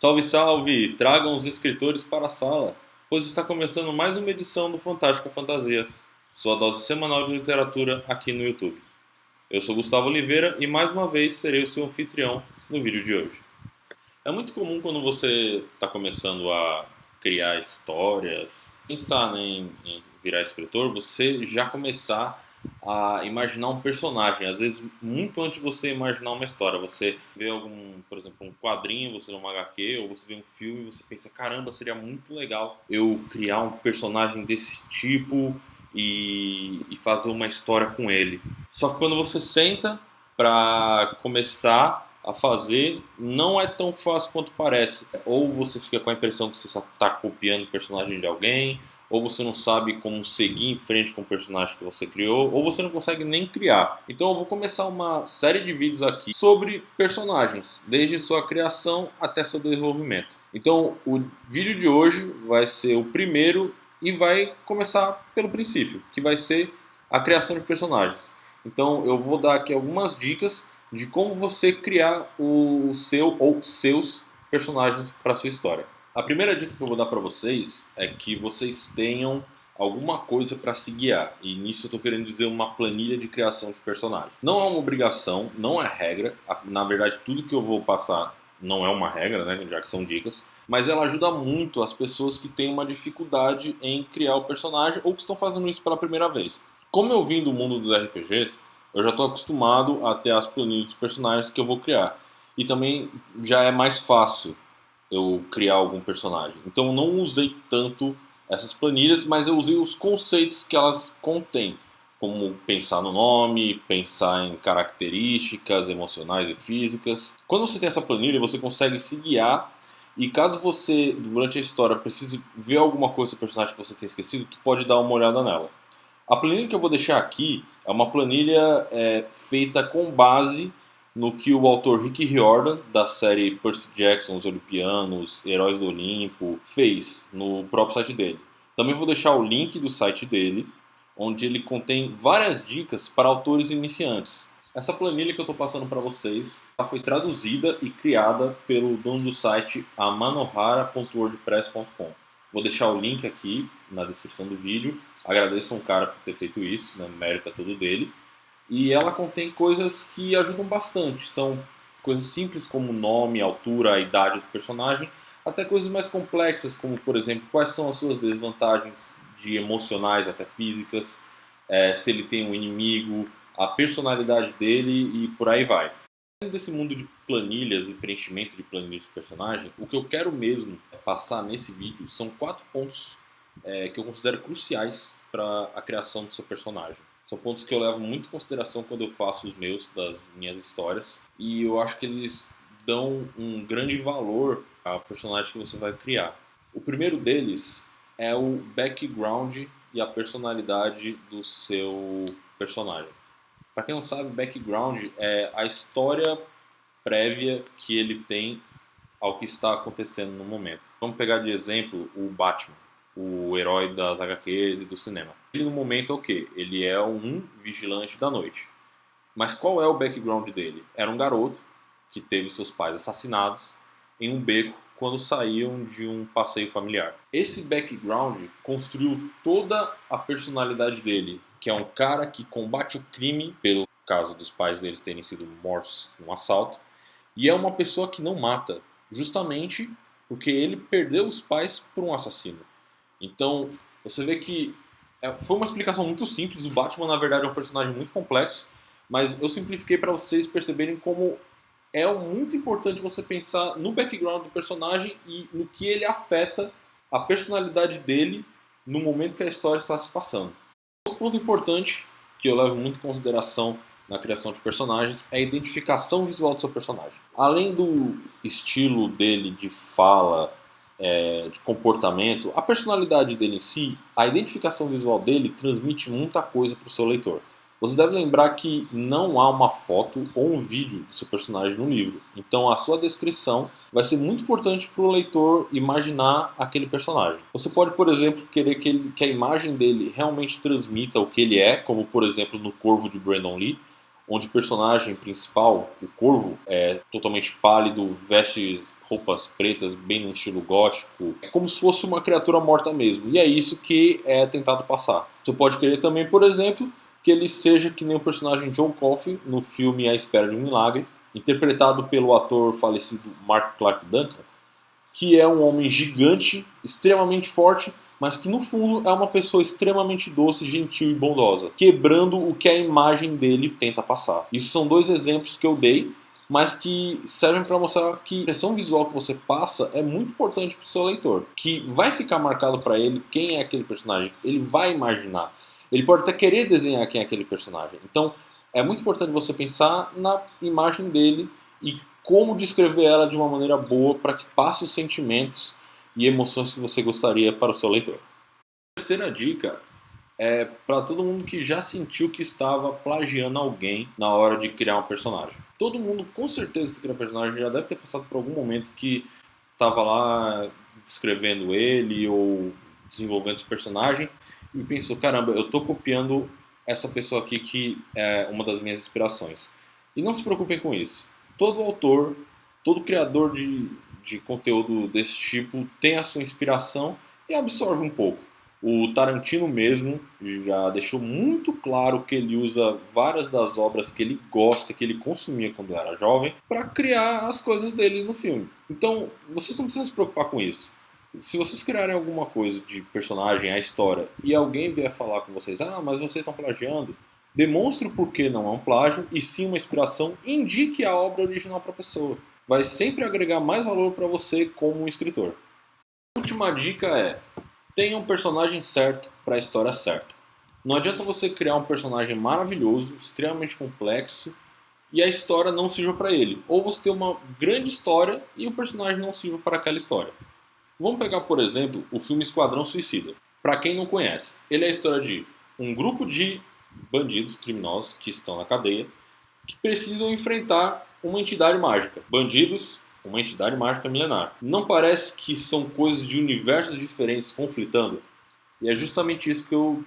Salve, salve! Tragam os escritores para a sala, pois está começando mais uma edição do Fantástica Fantasia, sua dose semanal de literatura aqui no YouTube. Eu sou Gustavo Oliveira e mais uma vez serei o seu anfitrião no vídeo de hoje. É muito comum quando você está começando a criar histórias, pensar em virar escritor, você já começar a imaginar um personagem. Às vezes, muito antes de você imaginar uma história. Você vê por exemplo, um quadrinho, você vê uma HQ, ou você vê um filme e você pensa, caramba, seria muito legal eu criar um personagem desse tipo e fazer uma história com ele. Só que quando você senta para começar a fazer, não é tão fácil quanto parece. Ou você fica com a impressão que você só está copiando o personagem de alguém, ou você não sabe como seguir em frente com o personagem que você criou, ou você não consegue nem criar. Então eu vou começar uma série de vídeos aqui sobre personagens, desde sua criação até seu desenvolvimento. Então o vídeo de hoje vai ser o primeiro e vai começar pelo princípio, que vai ser a criação de personagens. Então eu vou dar aqui algumas dicas de como você criar o seu ou seus personagens para sua história. A primeira dica que eu vou dar para vocês é que vocês tenham alguma coisa para se guiar. E nisso eu estou querendo dizer uma planilha de criação de personagens. Não é uma obrigação, não é regra. Na verdade, tudo que eu vou passar não é uma regra, né, já que são dicas. Mas ela ajuda muito as pessoas que têm uma dificuldade em criar o personagem ou que estão fazendo isso pela primeira vez. Como eu vim do mundo dos RPGs, eu já estou acostumado a ter as planilhas dos personagens que eu vou criar. E também já é mais fácil eu criar algum personagem. Então eu não usei tanto essas planilhas, mas eu usei os conceitos que elas contêm, como pensar no nome, pensar em características emocionais e físicas. Quando você tem essa planilha, você consegue se guiar e caso você, durante a história, precise ver alguma coisa do personagem que você tem esquecido, tu pode dar uma olhada nela. A planilha que eu vou deixar aqui é uma planilha feita com base no que o autor Rick Riordan, da série Percy Jackson, Os Olimpianos, Heróis do Olimpo, fez no próprio site dele. Também vou deixar o link do site dele, onde ele contém várias dicas para autores iniciantes. Essa planilha que eu estou passando para vocês ela foi traduzida e criada pelo dono do site amanohara.wordpress.com. Vou deixar o link aqui na descrição do vídeo. Agradeço ao cara por ter feito isso, né? Mérito é todo dele. E ela contém coisas que ajudam bastante. São coisas simples como nome, altura, a idade do personagem, até coisas mais complexas, como por exemplo, quais são as suas desvantagens de emocionais até físicas, se ele tem um inimigo, a personalidade dele e por aí vai. Dentro desse mundo de planilhas e preenchimento de planilhas de personagem, o que eu quero mesmo passar nesse vídeo são 4 pontos que eu considero cruciais para a criação do seu personagem. São pontos que eu levo muito em consideração quando eu faço das minhas histórias. E eu acho que eles dão um grande valor ao personagem que você vai criar. O primeiro deles é o background e a personalidade do seu personagem. Para quem não sabe, background é a história prévia que ele tem ao que está acontecendo no momento. Vamos pegar de exemplo o Batman, o herói das HQs e do cinema. Ele no momento é o quê? Ele é um vigilante da noite. Mas qual é o background dele? Era um garoto que teve seus pais assassinados em um beco quando saíam de um passeio familiar. Esse background construiu toda a personalidade dele, que é um cara que combate o crime, pelo caso dos pais deles terem sido mortos num assalto, e é uma pessoa que não mata, justamente porque ele perdeu os pais por um assassino. Então, você vê que foi uma explicação muito simples. O Batman, na verdade, é um personagem muito complexo, mas eu simplifiquei para vocês perceberem como é muito importante você pensar no background do personagem e no que ele afeta a personalidade dele no momento que a história está se passando. Outro ponto importante que eu levo muito em consideração na criação de personagens é a identificação visual do seu personagem. Além do estilo dele de fala, de comportamento, a personalidade dele em si, a identificação visual dele transmite muita coisa para o seu leitor. Você deve lembrar que não há uma foto ou um vídeo do seu personagem no livro. Então a sua descrição vai ser muito importante para o leitor imaginar aquele personagem. Você pode, por exemplo, querer que a imagem dele realmente transmita o que ele é, como por exemplo no Corvo de Brandon Lee, onde o personagem principal, o Corvo, é totalmente pálido, veste roupas pretas, bem no estilo gótico. É como se fosse uma criatura morta mesmo. E é isso que é tentado passar. Você pode querer também, por exemplo, que ele seja que nem o personagem Joe Coffey no filme A Espera de um Milagre, interpretado pelo ator falecido Mark Clark Duncan, que é um homem gigante, extremamente forte, mas que no fundo é uma pessoa extremamente doce, gentil e bondosa, quebrando o que a imagem dele tenta passar. Isso são dois exemplos que eu dei, mas que servem para mostrar que a impressão visual que você passa é muito importante para o seu leitor, que vai ficar marcado para ele quem é aquele personagem, ele vai imaginar. Ele pode até querer desenhar quem é aquele personagem. Então, é muito importante você pensar na imagem dele e como descrever ela de uma maneira boa para que passe os sentimentos e emoções que você gostaria para o seu leitor. A terceira dica é para todo mundo que já sentiu que estava plagiando alguém na hora de criar um personagem. Todo mundo, com certeza, que cria um personagem já deve ter passado por algum momento que estava lá descrevendo ele ou desenvolvendo esse personagem e pensou, caramba, eu estou copiando essa pessoa aqui que é uma das minhas inspirações. E não se preocupem com isso. Todo autor, todo criador de conteúdo desse tipo tem a sua inspiração e absorve um pouco. O Tarantino mesmo já deixou muito claro que ele usa várias das obras que ele gosta, que ele consumia quando era jovem, para criar as coisas dele no filme. Então, vocês não precisam se preocupar com isso. Se vocês criarem alguma coisa de personagem, a história, e alguém vier falar com vocês, mas vocês estão plagiando, demonstre o porquê não é um plágio e sim uma inspiração, e indique a obra original para a pessoa. Vai sempre agregar mais valor para você como um escritor. A última dica é: tenha um personagem certo para a história certa. Não adianta você criar um personagem maravilhoso, extremamente complexo, e a história não sirva para ele. Ou você ter uma grande história e o personagem não sirva para aquela história. Vamos pegar, por exemplo, o filme Esquadrão Suicida. Para quem não conhece, ele é a história de um grupo de bandidos criminosos que estão na cadeia que precisam enfrentar uma entidade mágica. Bandidos, uma entidade mágica milenar. Não parece que são coisas de universos diferentes conflitando? E é justamente isso que eu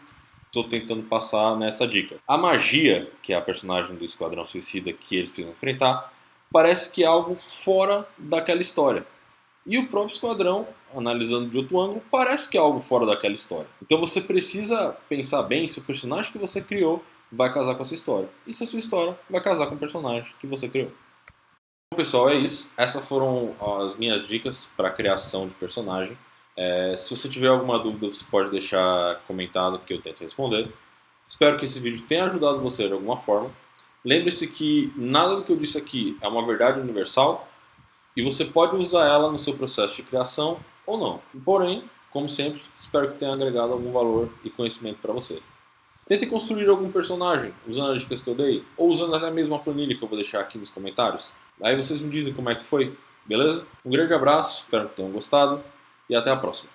estou tentando passar nessa dica. A magia, que é a personagem do Esquadrão Suicida que eles precisam enfrentar, parece que é algo fora daquela história. E o próprio Esquadrão, analisando de outro ângulo, parece que é algo fora daquela história. Então você precisa pensar bem se o personagem que você criou vai casar com essa história. E se a sua história vai casar com o personagem que você criou. Bom, pessoal, é isso. Essas foram as minhas dicas para a criação de personagem. Se você tiver alguma dúvida, você pode deixar comentado que eu tento responder. Espero que esse vídeo tenha ajudado você de alguma forma. Lembre-se que nada do que eu disse aqui é uma verdade universal e você pode usar ela no seu processo de criação ou não. Porém, como sempre, espero que tenha agregado algum valor e conhecimento para você. Tente construir algum personagem usando as dicas que eu dei, ou usando até mesmo a planilha que eu vou deixar aqui nos comentários. Aí vocês me dizem como é que foi, beleza? Um grande abraço, espero que tenham gostado e até a próxima.